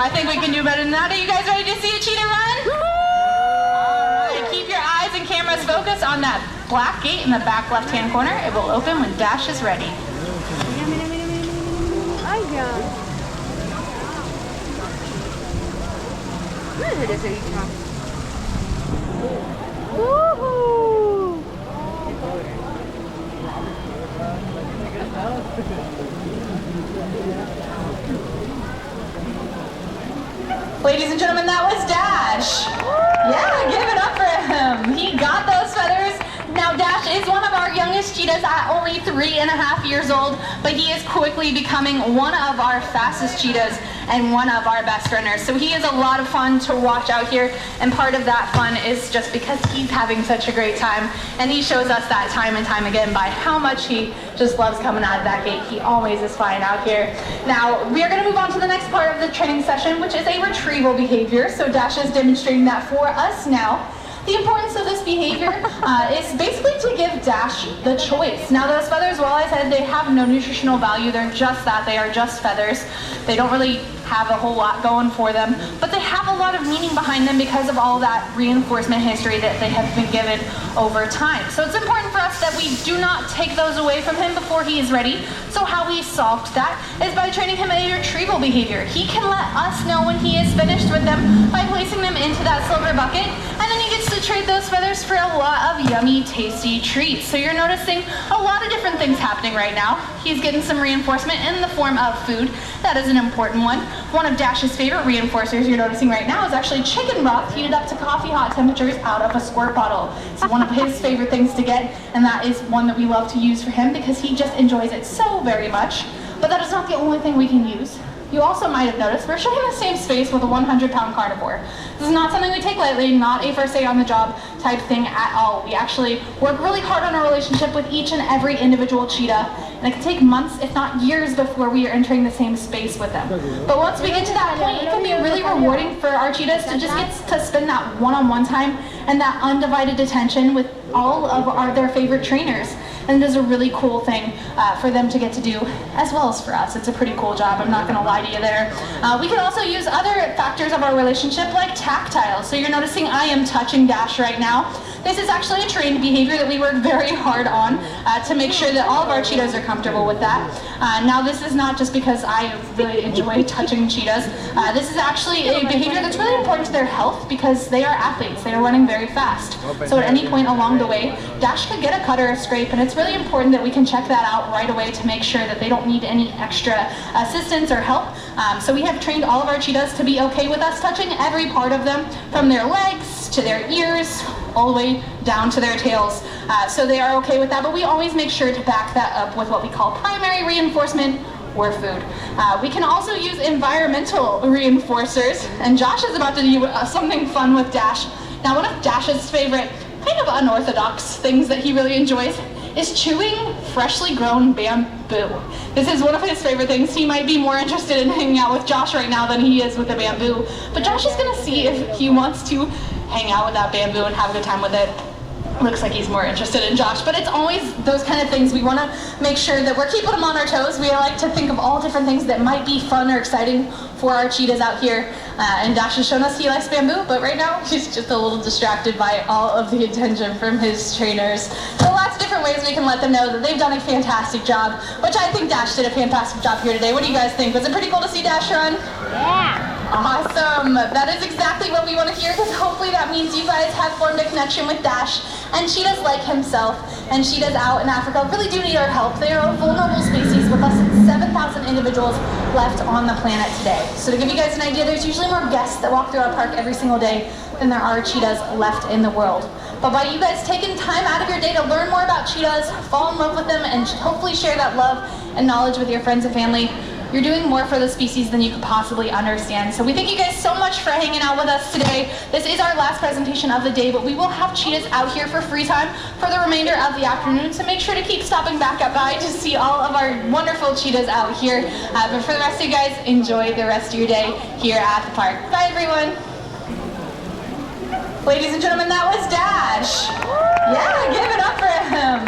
I think we can do better than that. Are you guys ready to see a cheetah run? Alright, keep your eyes and cameras focused on that black gate in the back left-hand corner. It will open when Dash is ready. Ladies and gentlemen, that was Dash. Yeah, give it up for him. He got those feathers. Now Dash is one of our youngest cheetahs at only 3.5 years old, but he is quickly becoming one of our fastest cheetahs and one of our best runners. So he is a lot of fun to watch out here, and part of that fun is just because he's having such a great time, and he shows us that time and time again by how much he just loves coming out of that gate. He always is fine out here. Now we are going to move on to the next part of the training session, which is a retrieval behavior. So Dash is demonstrating that for us now. The importance of this behavior is basically to give Dash the choice. Now those feathers, well, I said they have no nutritional value. They're just that. They are just feathers. They don't really have a whole lot going for them, but they have a lot of meaning behind them because of all that reinforcement history that they have been given over time. So it's important for us that we do not take those away from him before he is ready. So how we solved that is by training him a retrieval behavior. He can let us know when he is finished with them by placing them into that silver bucket, and then he gets to trade those feathers for a lot of yummy, tasty treats. So you're noticing a lot of different things happening right now. He's getting some reinforcement in the form of food. That is an important one. One of Dash's favorite reinforcers you're noticing right now is actually chicken broth heated up to coffee hot temperatures out of a squirt bottle. It's one of his favorite things to get, and that is one that we love to use for him because he just enjoys it so very much. But that is not the only thing we can use. You also might have noticed we're sharing the same space with a 100-pound carnivore. This is not something we take lightly, not a first day on the job type thing at all. We actually work really hard on our relationship with each and every individual cheetah, and it can take months, if not years, before we are entering the same space with them. But once we get to that point, it can be really rewarding for our cheetahs to just get to spend that one-on-one time and that undivided attention with all of their favorite trainers. And it is a really cool thing for them to get to do, as well as for us. It's a pretty cool job, I'm not going to lie to you there. We can also use other factors of our relationship like tactile. So you're noticing I am touching Dash right now. This is actually a trained behavior that we work very hard on to make sure that all of our cheetahs are comfortable with that. Now this is not just because I really enjoy touching cheetahs. This is actually a behavior that's really important to their health because they are athletes. They are running very fast. So at any point along the way, Dash could get a cut or a scrape, and it's really important that we can check that out right away to make sure that they don't need any extra assistance or help. So we have trained all of our cheetahs to be okay with us touching every part of them, from their legs to their ears, all the way down to their tails. So they are okay with that, but we always make sure to back that up with what we call primary reinforcement or food. We can also use environmental reinforcers, and Josh is about to do something fun with Dash. Now one of Dash's favorite kind of unorthodox things that he really enjoys is chewing freshly grown bamboo. This is one of his favorite things. He might be more interested in hanging out with Josh right now than he is with the bamboo, but Josh is gonna see if he wants to hang out with that bamboo and have a good time with it. Looks like he's more interested in Josh, but it's always those kind of things. We want to make sure that we're keeping them on our toes. We like to think of all different things that might be fun or exciting for our cheetahs out here. And Dash has shown us he likes bamboo, but right now he's just a little distracted by all of the attention from his trainers. So lots of different ways we can let them know that they've done a fantastic job, which I think Dash did a fantastic job here today. What do you guys think? Was it pretty cool to see Dash run? Yeah. Awesome. That is exactly what we want to hear, because hopefully that means you guys have formed a connection with Dash. And cheetahs like himself and cheetahs out in Africa really do need our help. They are a vulnerable species with less than 7,000 individuals left on the planet today. So to give you guys an idea, there's usually more guests that walk through our park every single day than there are cheetahs left in the world. But by you guys taking time out of your day to learn more about cheetahs, fall in love with them, and hopefully share that love and knowledge with your friends and family, you're doing more for the species than you could possibly understand. So we thank you guys so much for hanging out with us today. This is our last presentation of the day, but we will have cheetahs out here for free time for the remainder of the afternoon, so make sure to keep stopping back up by to see all of our wonderful cheetahs out here. But for the rest of you guys, enjoy the rest of your day here at the park. Bye everyone. Ladies and gentlemen, that was Dash. Yeah, give it up for him.